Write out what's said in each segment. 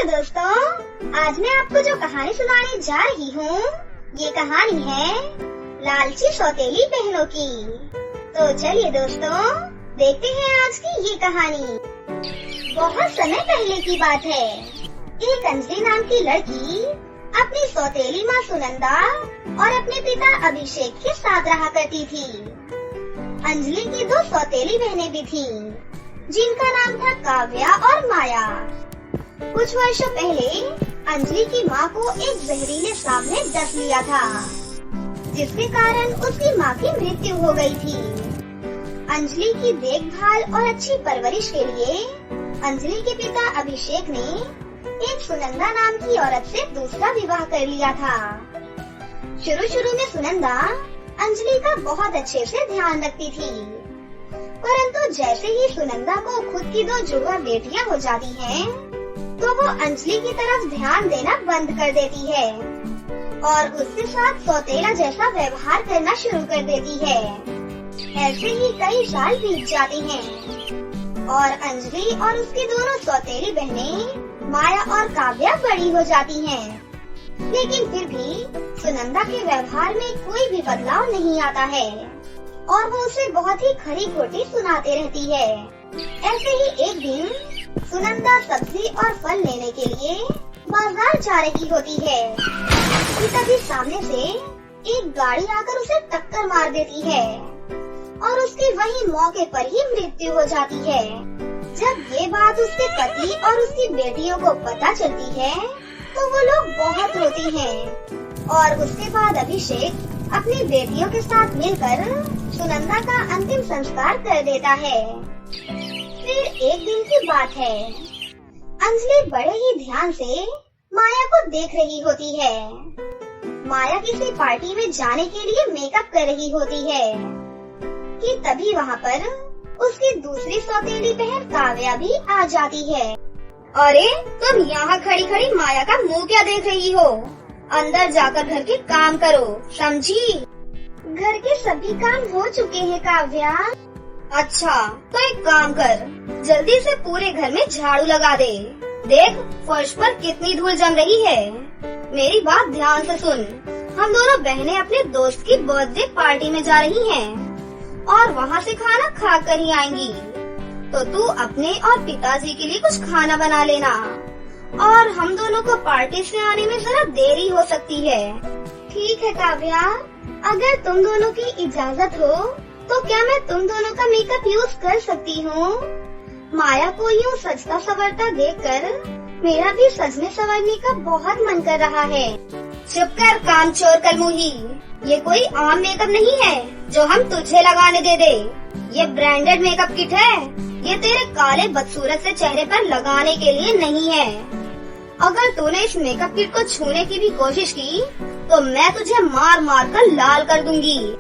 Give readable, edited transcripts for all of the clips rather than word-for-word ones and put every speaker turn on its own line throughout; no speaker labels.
Hello दोस्तों, आज मैं आपको जो कहानी सुनाने जा रही हूँ, ये कहानी है लालची सौतेली बहनों की। तो चलिए दोस्तों, देखते हैं आज की ये कहानी। बहुत समय पहले की बात है। एक अंजलि नाम की लड़की अपनी सौतेली माँ सुनंदा और अपने पिता अभिषेक के साथ रहा करती थी। अंजलि की दो सौतेली बहनें भी थीं, जिनका नाम था काव्या और माया। कुछ वर्षों पहले अंजलि की माँ को एक जहरीले सांप ने डस लिया था, जिसके कारण उसकी माँ की मृत्यु हो गई थी। अंजलि की देखभाल और अच्छी परवरिश के लिए अंजलि के पिता अभिषेक ने एक सुनंदा नाम की औरत से दूसरा विवाह कर लिया था। शुरू में सुनंदा अंजलि का बहुत अच्छे से ध्यान रखती थी, परंतु जैसे ही सुनंदा को खुद की दो जुड़वा बेटियां हो जाती हैं, तो वो अंजलि की तरफ ध्यान देना बंद कर देती है और उसके साथ सौतेला जैसा व्यवहार करना शुरू कर देती है। ऐसे ही कई साल बीत जाते हैं और अंजलि और उसकी दोनों सौतेली बहनें माया और काव्या बड़ी हो जाती हैं। लेकिन फिर भी सुनंदा के व्यवहार में कोई भी बदलाव नहीं आता है और वो उसे बहुत ही खरी खोटी सुनाते रहती है। ऐसे ही एक दिन सुनंदा सब्जी और फल लेने के लिए बाजार जा रही होती है कि तभी सामने से एक गाड़ी आकर उसे टक्कर मार देती है और उसकी वही मौके पर ही मृत्यु हो जाती है। जब ये बात उसके पति और उसकी बेटियों को पता चलती है, तो वो लोग बहुत रोती हैं और उसके बाद अभिषेक अपनी बेटियों के साथ मिलकर सुनंदा का अंतिम संस्कार कर देता है। फिर एक दिन की बात है। अंजलि बड़े ही ध्यान से माया को देख रही होती है। माया किसी पार्टी में जाने के लिए मेकअप कर रही होती है कि तभी वहाँ पर उसकी दूसरी सौतेली बहन काव्या भी आ जाती है। अरे तुम यहाँ खड़ी खड़ी माया का मुंह क्या देख रही हो? अंदर जाकर घर के काम करो, समझी? घर के सभी काम हो चुके हैं काव्या। अच्छा तो एक काम कर, जल्दी से पूरे घर में झाड़ू लगा दे। देख फर्श पर कितनी धूल जम रही है। मेरी बात ध्यान से सुन, हम दोनों बहनें अपने दोस्त की बर्थडे पार्टी में जा रही हैं और वहाँ से खाना खा कर ही आएंगी। तो तू अपने और पिताजी के लिए कुछ खाना बना लेना और हम दोनों को पार्टी से आने में जरा देरी हो सकती है। ठीक है काव्या, अगर तुम दोनों की इजाजत हो तो क्या मैं तुम दोनों का मेकअप यूज कर सकती हूँ? माया को यूँ सजता संवरता देखकर मेरा भी सजने संवरने का बहुत मन कर रहा है। चुप कर कामचोर कलमुही, ये कोई आम मेकअप नहीं है जो हम तुझे लगाने दे दे। ये ब्रांडेड मेकअप किट है, ये तेरे काले बदसूरत से चेहरे पर लगाने के लिए नहीं है। अगर तूने इस मेकअप किट को छूने की भी कोशिश की तो मैं तुझे मार मार कर लाल कर दूंगी।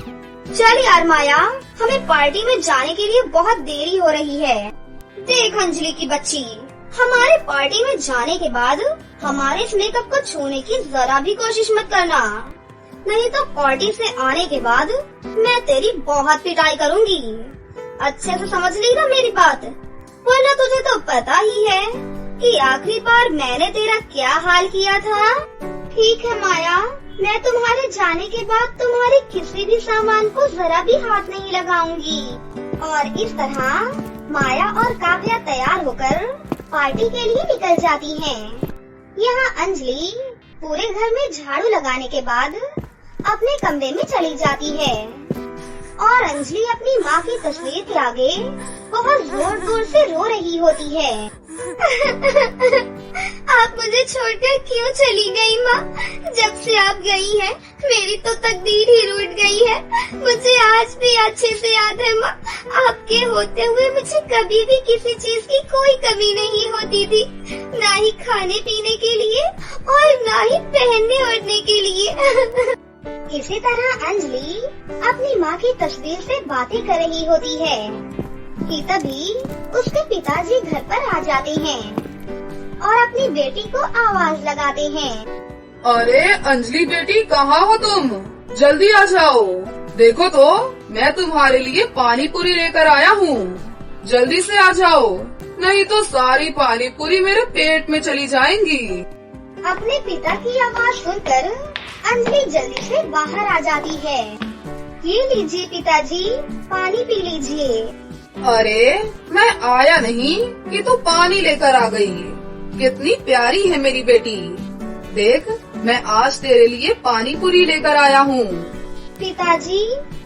चल यार माया, हमें पार्टी में जाने के लिए बहुत देरी हो रही है। देख अंजलि की बच्ची, हमारे पार्टी में जाने के बाद हमारे इस मेकअप को छूने की जरा भी कोशिश मत करना, नहीं तो पार्टी से आने के बाद मैं तेरी बहुत पिटाई करूंगी। अच्छे से समझ ली ना मेरी बात? वरना तुझे तो पता ही है कि आखिरी बार मैंने तेरा क्या हाल किया था। ठीक है माया, मैं तुम्हारे जाने के बाद तुम्हारे किसी भी सामान को जरा भी हाथ नहीं लगाऊंगी। और इस तरह माया और काव्या तैयार होकर पार्टी के लिए निकल जाती हैं। यहाँ अंजलि पूरे घर में झाड़ू लगाने के बाद अपने कमरे में चली जाती है और अंजलि अपनी माँ की तस्वीर के आगे बहुत जोर जोर से रो रही होती है। आप मुझे छोड़कर क्यों चली गई माँ? जब से आप गई हैं, मेरी तो तकदीर ही रूठ गई है। मुझे आज भी अच्छे से याद है माँ, आपके होते हुए मुझे कभी भी किसी चीज की कोई कमी नहीं होती थी, ना ही खाने पीने के लिए और ना ही पहनने ओढ़ने के लिए। इसी तरह अंजलि अपनी माँ की तस्वीर से बातें कर रही होती है कि तभी उसके पिताजी घर पर आ जाते हैं और अपनी बेटी को आवाज लगाते हैं।
अरे अंजलि बेटी, कहाँ हो तुम? जल्दी आ जाओ। देखो तो मैं तुम्हारे लिए पानी पूरी लेकर आया हूँ। जल्दी से आ जाओ, नहीं तो सारी पानी पूरी मेरे पेट में चली जाएंगी।
अपने पिता की आवाज सुनकर अंजलि जल्दी से बाहर आ जाती है। ये लीजिए पिताजी, पानी पी लीजिए।
अरे मैं आया नहीं कि तू पानी लेकर आ गई। कितनी प्यारी है मेरी बेटी। देख, मैं आज तेरे लिए पानी पूरी लेकर आया हूँ।
पिताजी,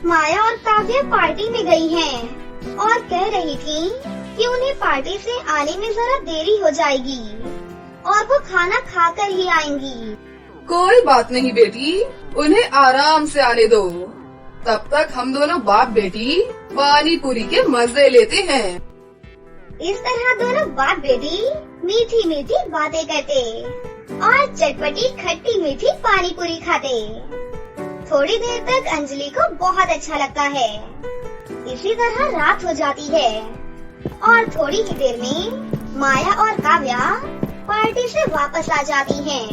माया और काव्या पार्टी में गई हैं और कह रही थी कि उन्हें पार्टी से आने में जरा देरी हो जाएगी और वो खाना खाकर ही आएंगी।
कोई बात नहीं बेटी, उन्हें आराम से आने दो। तब तक हम दोनों बाप बेटी पानी पूरी के मजे लेते हैं।
इस तरह दोनों बाप बेटी मीठी मीठी बातें करते और चटपटी खट्टी मीठी पानी पूरी खाते। थोड़ी देर तक अंजलि को बहुत अच्छा लगता है। इसी तरह रात हो जाती है और थोड़ी ही देर में माया और काव्या पार्टी से वापस आ जाती हैं।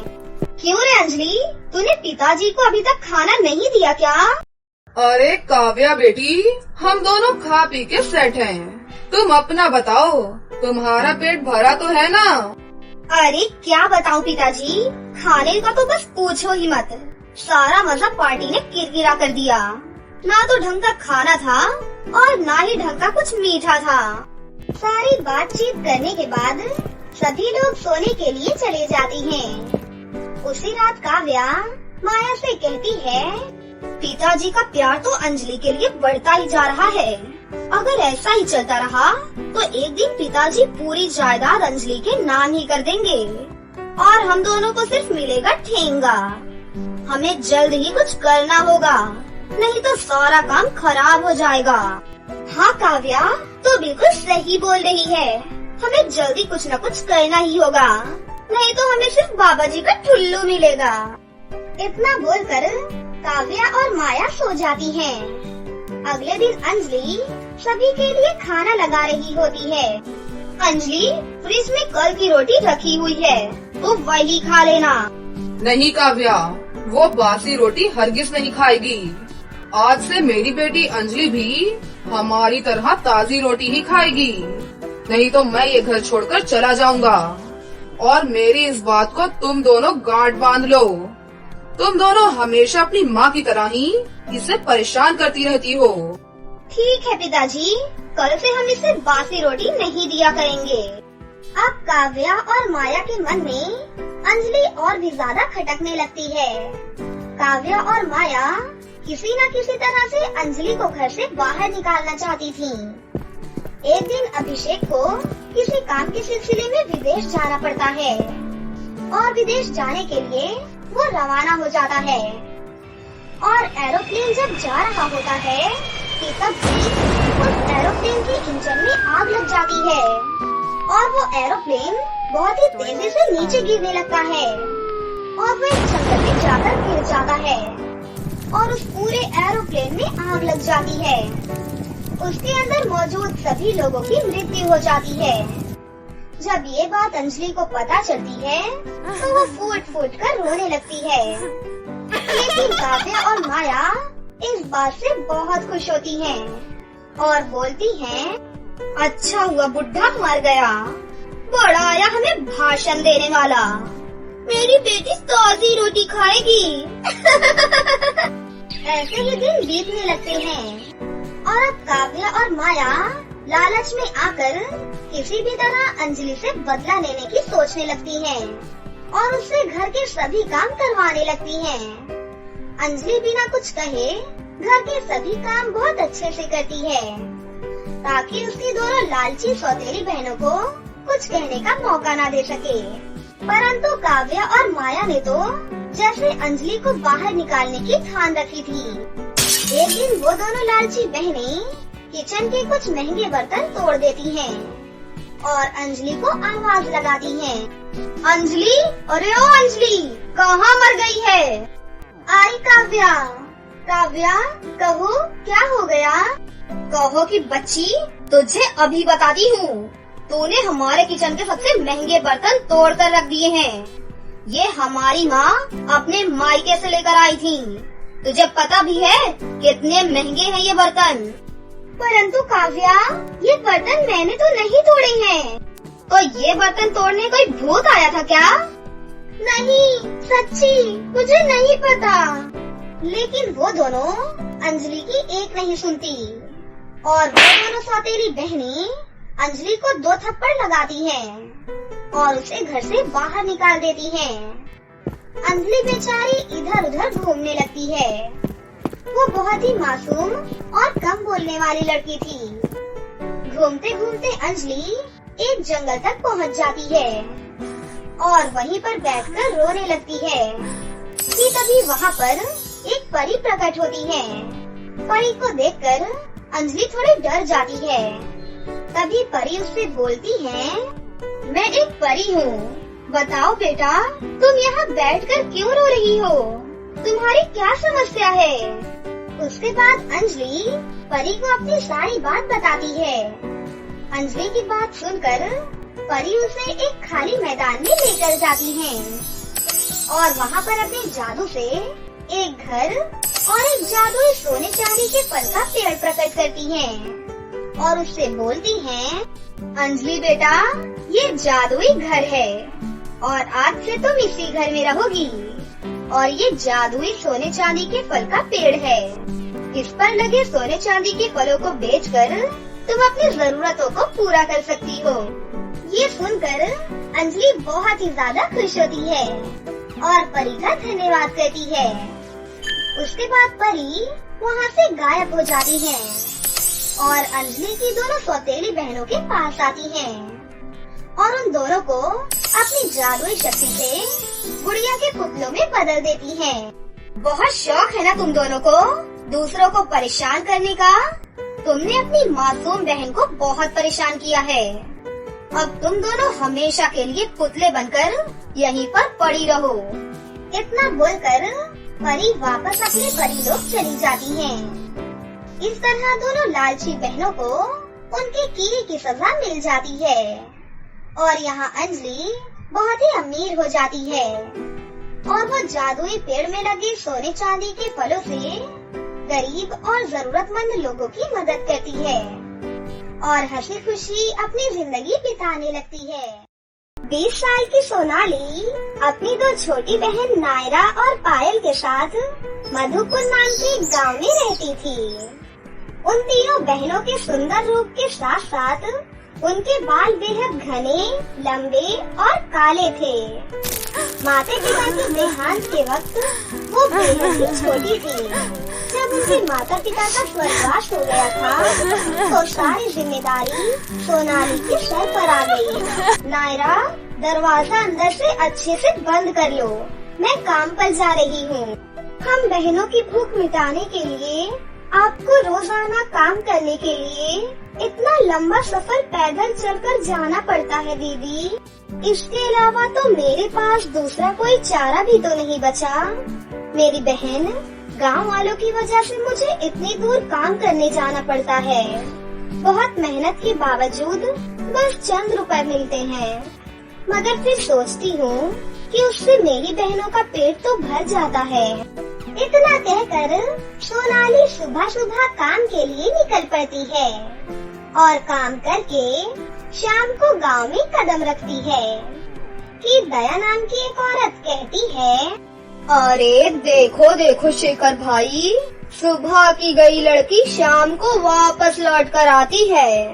क्यों रे अंजलि, तूने पिताजी को अभी तक खाना नहीं दिया क्या?
अरे काव्या बेटी, हम दोनों खा पी के सेट हैं। तुम अपना बताओ, तुम्हारा पेट भरा तो है ना?
अरे क्या बताऊं पिताजी, खाने का तो बस पूछो ही मत। सारा मजा पार्टी ने किरकिरा कर दिया। ना तो ढंग का खाना था और ना ही ढंग का कुछ मीठा था। सारी बातचीत करने के बाद सभी लोग सोने के लिए चले जाती हैं। उसी रात काव्या माया से कहती है, पिताजी का प्यार तो अंजलि के लिए बढ़ता ही जा रहा है। अगर ऐसा ही चलता रहा तो एक दिन पिताजी पूरी जायदाद अंजलि के नाम ही कर देंगे और हम दोनों को सिर्फ मिलेगा ठेंगा। हमें जल्द ही कुछ करना होगा, नहीं तो सारा काम खराब हो जाएगा। हाँ काव्या, तो बिल्कुल सही बोल रही है। हमें जल्दी कुछ न कुछ करना ही होगा, नहीं तो हमें सिर्फ बाबा जी का ठुल्लू मिलेगा। इतना बोलकर काव्या और माया सो जाती हैं। अगले दिन अंजलि सभी के लिए खाना लगा रही होती है। अंजलि, फ्रिज में कल की रोटी रखी हुई है, तो वही खा लेना।
नहीं काव्या, वो बासी रोटी हरगिज नहीं खाएगी। आज से मेरी बेटी अंजलि भी हमारी तरह ताजी रोटी ही खाएगी, नहीं तो मैं ये घर छोड़कर चला जाऊंगा। और मेरी इस बात को तुम दोनों गांठ बांध लो। तुम दोनों हमेशा अपनी माँ की तरह ही इसे परेशान करती रहती हो।
ठीक है पिताजी, कल से हम इसे बासी रोटी नहीं दिया करेंगे। अब काव्या और माया के मन में अंजलि और भी ज्यादा खटकने लगती है। काव्या और माया किसी न किसी तरह से अंजलि को घर से बाहर निकालना चाहती थी। एक दिन अभिषेक को किसी काम के सिलसिले में विदेश जाना पड़ता है और विदेश जाने के लिए वो रवाना हो जाता है। और एरोप्लेन जब जा रहा होता है कि तभी उस एरोप्लेन के इंजन में आग लग जाती है और वो एरोप्लेन बहुत ही तेजी से नीचे गिरने लगता है और वो एक जंगल में जाकर गिर जाता है और उस पूरे एरोप्लेन में आग लग जाती है। उसके अंदर मौजूद सभी लोगों की मृत्यु हो जाती है। जब ये बात अंजलि को पता चलती है तो वो फूट फूट कर रोने लगती है। लेकिन काव्या और माया इस बात से बहुत खुश होती हैं और बोलती हैं, अच्छा हुआ बुढ़ा मर गया, बड़ा आया हमें भाषण देने वाला। मेरी बेटी ताजी रोटी खाएगी। ऐसे ही दिन बीतने लगते हैं और अब काव्या और माया लालच में आकर किसी भी तरह अंजलि से बदला लेने की सोचने लगती हैं और उससे घर के सभी काम करवाने लगती हैं। अंजलि बिना कुछ कहे घर के सभी काम बहुत अच्छे से करती है ताकि उसकी दोनों लालची सौतेली बहनों को कुछ कहने का मौका ना दे सके। परंतु काव्या और माया ने तो जैसे अंजलि को बाहर निकालने की ठान रखी थी। एक दिन वो दोनों लालची बहनें किचन के कुछ महंगे बर्तन तोड़ देती हैं और अंजलि को आवाज लगाती हैं, अंजलि, अरे ओ अंजलि, कहाँ मर गई है? आई काव्या। काव्या, कहो क्या हो गया? कहो कि बच्ची, तुझे अभी बताती हूँ। तूने हमारे किचन के सबसे महंगे बर्तन तोड़ कर रख दिए हैं। ये हमारी माँ अपने मायके से लेकर आई थी। तुझे पता भी है कितने महंगे हैं ये बर्तन? परंतु काव्या, ये बर्तन मैंने तो नहीं तोड़े हैं। तो ये बर्तन तोड़ने कोई भूत आया था क्या? नहीं, सच्ची मुझे नहीं पता। लेकिन वो दोनों अंजलि की एक नहीं सुनती और वो दोनों सौतेली बहनें अंजलि को 2 थप्पड़ लगाती हैं और उसे घर से बाहर निकाल देती हैं। अंजलि बेचारी इधर उधर घूमने लगती है। वो बहुत ही मासूम और कम बोलने वाली लड़की थी। घूमते घूमते अंजलि एक जंगल तक पहुंच जाती है और वहीं पर बैठकर रोने लगती है कि तभी वहाँ पर एक परी प्रकट होती है। परी को देखकर अंजलि थोड़ी डर जाती है। तभी परी उससे बोलती है, मैं एक परी हूँ, बताओ बेटा, तुम यहाँ बैठकर क्यों रो रही हो? तुम्हारी क्या समस्या है? उसके बाद अंजलि परी को अपनी सारी बात बताती है। अंजलि की बात सुनकर परी उसे एक खाली मैदान में लेकर जाती है और वहाँ पर अपने जादू से एक घर और एक जादुई सोने चांदी के फल का पेड़ प्रकट करती हैं और उससे बोलती हैं, अंजलि बेटा, ये जादुई घर है और आज से तुम इसी घर में रहोगी और ये जादुई सोने चांदी के फल का पेड़ है। इस पर लगे सोने चांदी के फलों को बेचकर तुम अपनी जरूरतों को पूरा कर सकती हो। ये सुनकर अंजलि बहुत ही ज्यादा खुश होती है और परी का धन्यवाद करती है। उसके बाद परी वहाँ से गायब हो जाती है और अंजलि की दोनों सौतेली बहनों के पास आती हैं और उन दोनों को अपनी जादुई शक्ति से गुड़िया के पुतलों में बदल देती हैं। बहुत शौक है ना तुम दोनों को दूसरों को परेशान करने का? तुमने अपनी मासूम बहन को बहुत परेशान किया है। अब तुम दोनों हमेशा के लिए पुतले बनकर यहीं पर पड़ी रहो। इतना बोलकर परी वापस अपने परी लोग चली जाती हैं। इस तरह दोनों लालची बहनों को उनके किए की सजा मिल जाती है और यहाँ अंजलि बहुत ही अमीर हो जाती है और वो जादुई पेड़ में लगे सोने चांदी के फलों से गरीब और जरूरतमंद लोगों की मदद करती है और हंसी खुशी अपनी जिंदगी बिताने लगती है। 20 साल की सोनाली अपनी 2 छोटी बहन नायरा और पायल के साथ मधुपुर नाम के गांव में रहती थी। उन तीनों बहनों के सुंदर रूप के साथ साथ उनके बाल बेहद घने, लंबे और काले थे। माता पिता के देहांत के वक्त वो बेहद ही छोटी थी। जब उनके माता पिता का स्वर्गवास हो गया था तो सारी जिम्मेदारी सोनाली के सर पर आ गई। नायरा, दरवाजा अंदर से अच्छे से बंद कर लो, मैं काम पर जा रही हूँ। हम बहनों की भूख मिटाने के लिए आपको रोजाना काम करने के लिए इतना लंबा सफर पैदल चलकर जाना पड़ता है दीदी। इसके अलावा तो मेरे पास दूसरा कोई चारा भी तो नहीं बचा। मेरी बहन, गांव वालों की वजह से मुझे इतनी दूर काम करने जाना पड़ता है। बहुत मेहनत के बावजूद बस चंद रुपए मिलते हैं, मगर फिर सोचती हूँ कि उससे मेरी बहनों का पेट तो भर जाता है। इतना कहकर सोनाली सुबह सुबह काम के लिए निकल पड़ती है और काम करके शाम को गांव में कदम रखती है कि दया नाम की एक औरत कहती है, अरे देखो देखो शेखर भाई, सुबह की गई लड़की शाम को वापस लौट कर आती है।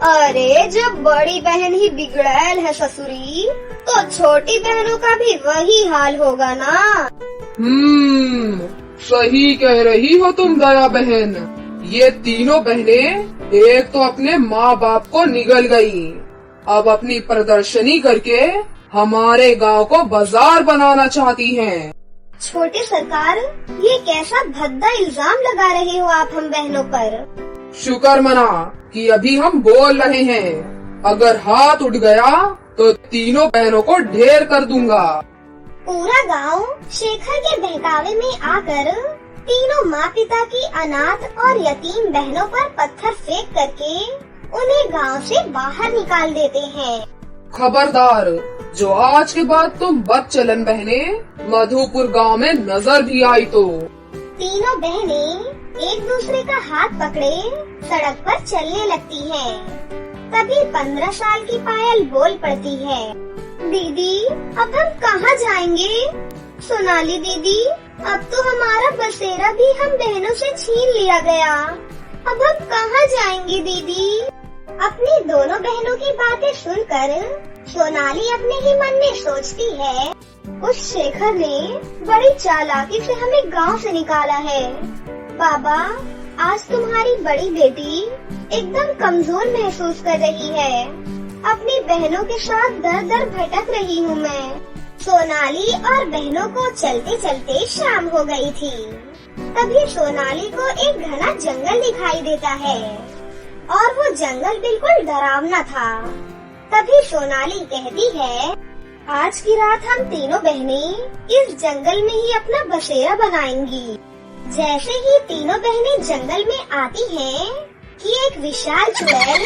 अरे जब बड़ी बहन ही बिगड़ैल है ससुरी, तो छोटी बहनों का भी वही हाल होगा ना।
सही कह रही हो तुम दया बहन। ये तीनों बहनें एक तो अपने माँ बाप को निगल गई, अब अपनी प्रदर्शनी करके हमारे गांव को बाजार बनाना चाहती हैं।
छोटे सरकार, ये कैसा भद्दा इल्जाम लगा रहे हो आप हम बहनों पर?
शुक्र मना कि अभी हम बोल रहे हैं, अगर हाथ उठ गया तो तीनों बहनों को ढेर कर दूंगा।
पूरा गांव शेखर के बहकावे में आकर तीनों माँ पिता की अनाथ और यतीम बहनों पर पत्थर फेंक करके उन्हें गांव से बाहर निकाल देते हैं।
खबरदार, जो आज के बाद तुम बदचलन बहने मधुपुर गांव में नजर भी आई तो
तीनों बहनें एक दूसरे का हाथ पकड़े सड़क पर चलने लगती हैं। तभी 15 साल की पायल बोल पड़ती है, दीदी अब हम कहाँ जाएंगे? सोनाली दीदी, अब तो हमारा बसेरा भी हम बहनों से छीन लिया गया। अब हम कहाँ जाएंगे दीदी? अपनी दोनों बहनों की बातें सुनकर सोनाली अपने ही मन में सोचती है, उस शेखर ने बड़ी चालाकी से हमें गांव से निकाला है। बाबा, आज तुम्हारी बड़ी बेटी एकदम कमजोर महसूस कर रही है। अपनी बहनों के साथ दर दर भटक रही हूँ मैं। सोनाली और बहनों को चलते चलते शाम हो गई थी। तभी सोनाली को एक घना जंगल दिखाई देता है और वो जंगल बिल्कुल डरावना था। तभी सोनाली कहती है, आज की रात हम तीनों बहनें इस जंगल में ही अपना बसेरा बनाएंगी। जैसे ही तीनों बहनें जंगल में आती हैं कि एक विशाल चुड़ैल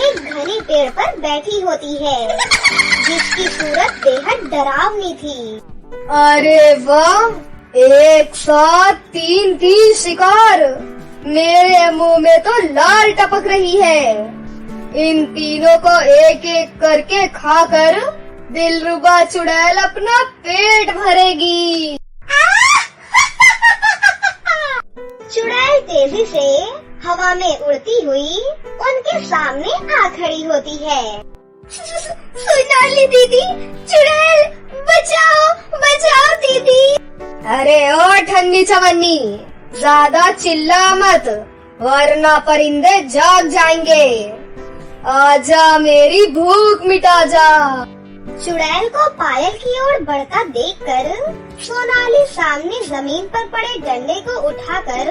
एक घने पेड़ पर बैठी होती है, जिसकी सूरत बेहद डरावनी थी।
अरे वाह, एक साथ 3 शिकार! मेरे मुंह में तो लाल टपक रही है। इन तीनों को एक एक करके खाकर दिलरुबा चुड़ैल अपना पेट भरेगी।
चुड़ैल तेजी से हवा में उड़ती हुई उनके सामने आ खड़ी होती है।
सोनाली दीदी, चुड़ैल बचाओ बचाओ दीदी। अरे ओ ठन्नी चवन्नी, ज्यादा चिल्ला मत वरना परिंदे जाग जाएंगे। आजा मेरी भूख मिटा जा।
चुड़ैल को पायल की ओर बढ़ता देखकर सोनाली सामने जमीन पर पड़े डंडे को उठाकर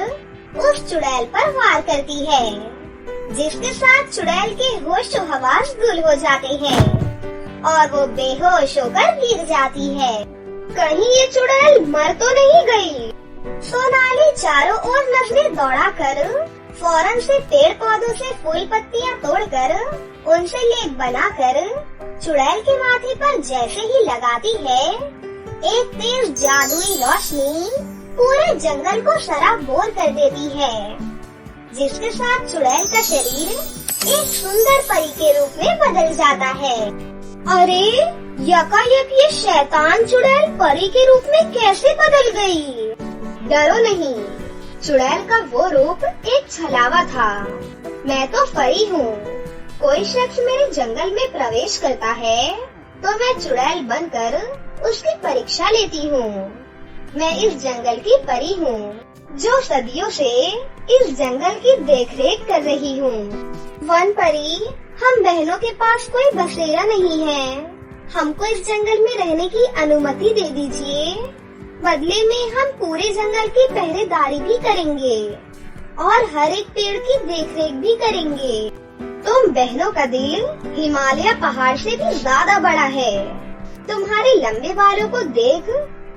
उस चुड़ैल पर वार करती है, जिसके साथ चुड़ैल के होश हवास गुल हो जाते हैं और वो बेहोश होकर गिर जाती है। कहीं ये चुड़ैल मर तो नहीं गई? सोनाली चारों ओर नजरें दौड़ाकर फौरन से पेड़ पौधों से फूल पत्तियां तोड़कर उनसे लेप बनाकर चुड़ैल के माथे पर जैसे ही लगाती है, एक तेज जादुई रोशनी पूरे जंगल को सराबोर कर देती है, जिसके साथ चुड़ैल का शरीर एक सुंदर परी के रूप में बदल जाता है। अरे यकायक ये शैतान चुड़ैल परी के रूप में कैसे बदल गई? डरो नहीं, चुड़ैल का वो रूप एक छलावा था। मैं तो परी हूँ। कोई शख्स मेरे जंगल में प्रवेश करता है तो मैं चुड़ैल बनकर उसकी परीक्षा लेती हूँ। मैं इस जंगल की परी हूँ, जो सदियों से इस जंगल की देखरेख कर रही हूँ। वन परी, हम बहनों के पास कोई बसेरा नहीं है। हमको इस जंगल में रहने की अनुमति दे दीजिए। बदले में हम पूरे जंगल की पहरेदारी भी करेंगे और हर एक पेड़ की देखरेख भी करेंगे। तुम बहनों का दिल हिमालय पहाड़ से भी ज्यादा बड़ा है। तुम्हारे लंबे बालों को देख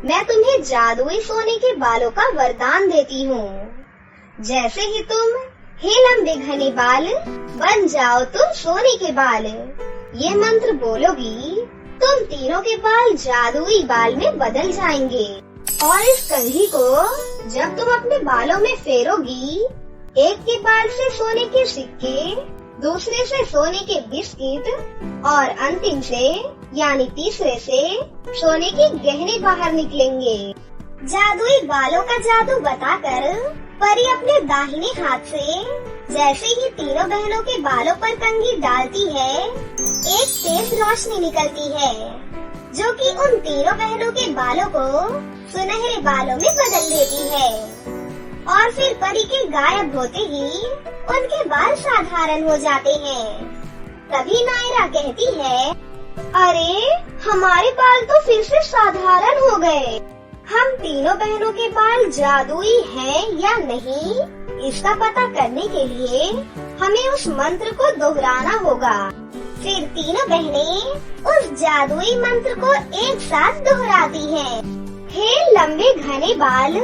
मैं तुम्हें जादुई सोने के बालों का वरदान देती हूँ। जैसे ही तुम, हे लंबे घने बाल, बन जाओ तुम सोने के बाल, ये मंत्र बोलोगी, तुम तीनों के बाल जादुई बाल में बदल जाएंगे। और इस कंघी को जब तुम अपने बालों में फेरोगी, एक के बाल से सोने के सिक्के, दूसरे से सोने के बिस्किट और अंतिम से यानी तीसरे से सोने के गहने बाहर निकलेंगे। जादुई बालों का जादू बताकर परी अपने दाहिने हाथ से जैसे ही तीनों बहनों के बालों पर कंघी डालती है, एक तेज रोशनी निकलती है, जो कि उन तीनों बहनों के बालों को सुनहरे बालों में बदल देती है। और फिर परी के गायब होते ही उनके बाल साधारण हो जाते हैं। तभी नायरा कहती है, अरे हमारे बाल तो फिर से साधारण हो गए। हम तीनों बहनों के बाल जादुई हैं या नहीं, इसका पता करने के लिए हमें उस मंत्र को दोहराना होगा। फिर तीनों बहनें उस जादुई मंत्र को एक साथ दोहराती हैं। हे लंबे घने बाल,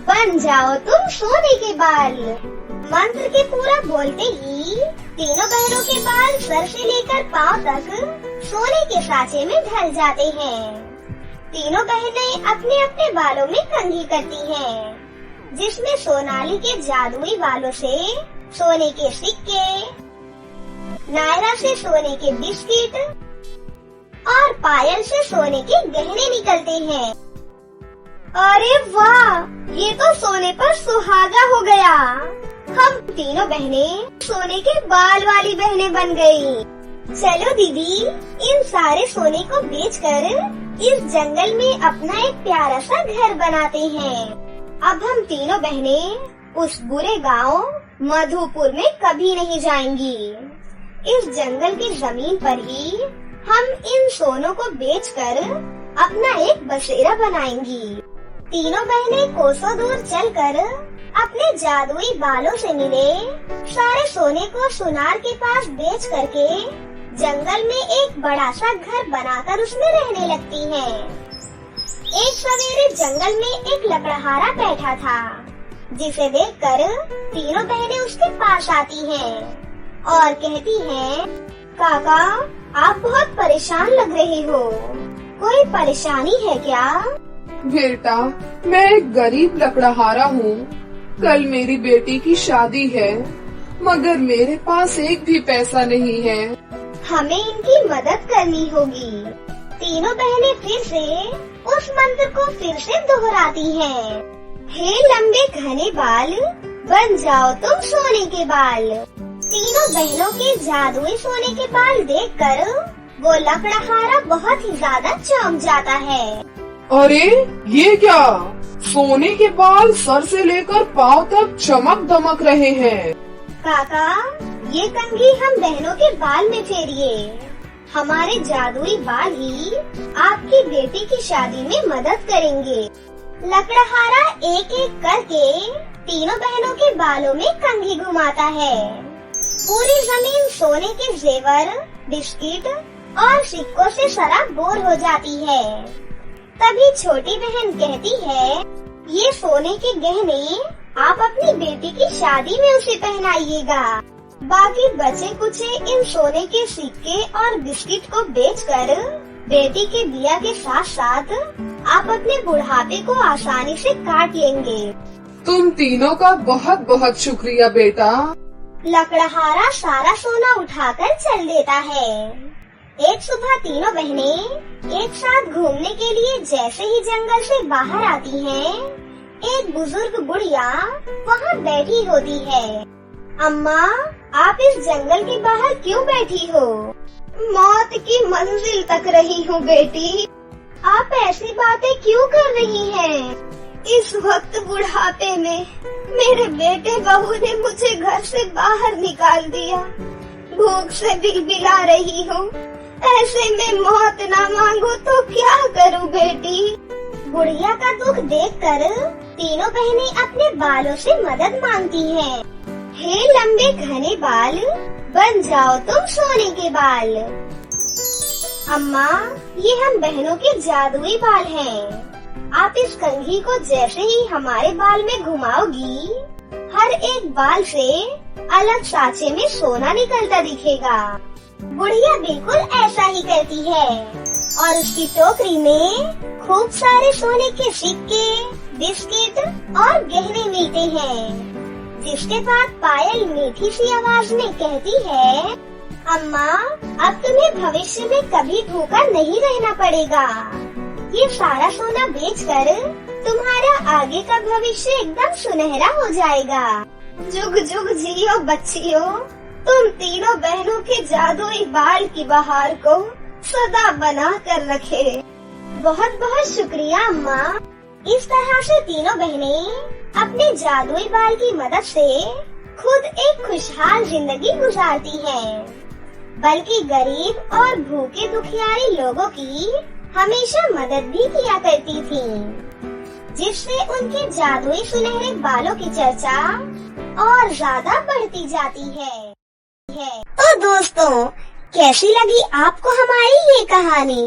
बन जाओ तुम सोने के बाल। मंत्र के पूरा बोलते ही तीनों बहनों के बाल सर से लेकर पांव तक सोने के सांचे में ढल जाते हैं। तीनों बहनें अपने अपने बालों में कंघी करती हैं। जिसमें सोनाली के जादुई बालों से सोने के सिक्के, नायरा से सोने के बिस्किट और पायल से सोने के गहने निकलते हैं। अरे वाह, ये तो सोने पर सुहागा हो गया। हम तीनों बहनें सोने के बाल वाली बहनें बन गयी। चलो दीदी, इन सारे सोने को बेचकर इस जंगल में अपना एक प्यारा सा घर बनाते हैं। अब हम तीनों बहनें उस बुरे गांव मधुपुर में कभी नहीं जाएंगी। इस जंगल की जमीन पर ही हम इन सोनों को बेचकर अपना एक बसेरा बनाएंगी। तीनों बहनें कोसों दूर चलकर अपने जादुई बालों से मिले सारे सोने को सुनार के पास बेच करके जंगल में एक बड़ा सा घर बनाकर उसमें रहने लगती हैं। एक सवेरे जंगल में एक लकड़हारा बैठा था, जिसे देखकर तीनों बहनें उसके पास आती हैं और कहती हैं, काका, आप बहुत परेशान लग रहे हो, कोई परेशानी है क्या?
बेटा, मैं एक गरीब लकड़हारा हूँ। कल मेरी बेटी की शादी है, मगर मेरे पास एक भी पैसा नहीं है।
हमें इनकी मदद करनी होगी। तीनों बहनें फिर से उस मंत्र को फिर से दोहराती हैं। हे लंबे घने बाल, बन जाओ तुम सोने के बाल। तीनों बहनों के जादुई सोने के बाल देखकर वो लकड़हारा बहुत ही ज्यादा चौंक जाता है।
अरे ये क्या? सोने के बाल सर से लेकर पाँव तक चमक दमक रहे हैं।
काका, ये कंघी हम बहनों के बाल में फेरिए। हमारे जादुई बाल ही आपकी बेटी की शादी में मदद करेंगे। लकड़हारा एक एक करके तीनों बहनों के बालों में कंघी घुमाता है। पूरी जमीन सोने के जेवर, बिस्किट और सिक्कों से सराबोर हो जाती है। तभी छोटी बहन कहती है, ये सोने के गहने आप अपनी बेटी की शादी में उसे पहनाइएगा। बाकी बचे कुचे इन सोने के सिक्के और बिस्किट को बेचकर बेटी के बिया के साथ साथ आप अपने बुढ़ापे को आसानी से काट लेंगे।
तुम तीनों का बहुत बहुत शुक्रिया बेटा।
लकड़हारा सारा सोना उठाकर चल देता है। एक सुबह तीनों बहनें एक साथ घूमने के लिए जैसे ही जंगल से बाहर आती हैं, एक बुजुर्ग बुढ़िया वहाँ बैठी होती है। अम्मा, आप इस जंगल के बाहर क्यों बैठी हो? मौत की मंजिल तक रही हूँ बेटी। आप ऐसी बातें क्यों कर रही हैं? इस वक्त बुढ़ापे में मेरे बेटे बहू ने मुझे घर से बाहर निकाल दिया। भूख से बिलबिला रही हूँ। ऐसे में मौत ना मांगो तो क्या करूँ बेटी? बुढ़िया का दुख देखकर तीनों बहनें अपने बालों से मदद मांगती हैं। हे लंबे घने बाल, बन जाओ तुम सोने के बाल। अम्मा, ये हम बहनों के जादुई बाल हैं। आप इस कंघी को जैसे ही हमारे बाल में घुमाओगी, हर एक बाल से अलग सांचे में सोना निकलता दिखेगा। बुढ़िया बिल्कुल ऐसा ही करती है और उसकी टोकरी में खूब सारे सोने के सिक्के, बिस्किट और गहने मिलते हैं। जिसके बाद पायल मीठी सी आवाज में कहती है, अम्मा, अब तुम्हें भविष्य में कभी भूखा नहीं रहना पड़ेगा। ये सारा सोना बेचकर तुम्हारा आगे का भविष्य एकदम सुनहरा हो जाएगा। जुग जुग जियो बच्चियों, तुम तीनों बहनों के जादुई बाल की बहार को सदा बना कर रखे। बहुत बहुत शुक्रिया अम्मा। इस तरह से तीनों बहनें अपने जादुई बाल की मदद से खुद एक खुशहाल जिंदगी गुजारती हैं, बल्कि गरीब और भूखे दुखियारे लोगों की हमेशा मदद भी किया करती थीं, जिससे उनके जादुई सुनहरे बालों की चर्चा और ज्यादा बढ़ती जाती है। तो दोस्तों, कैसी लगी आपको हमारी ये कहानी?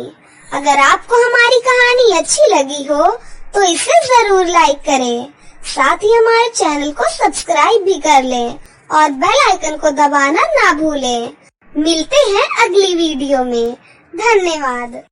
अगर आपको हमारी कहानी अच्छी लगी हो तो इसे जरूर लाइक करें, साथ ही हमारे चैनल को सब्सक्राइब भी कर लें और बेल आइकन को दबाना ना भूलें। मिलते हैं अगली वीडियो में। धन्यवाद।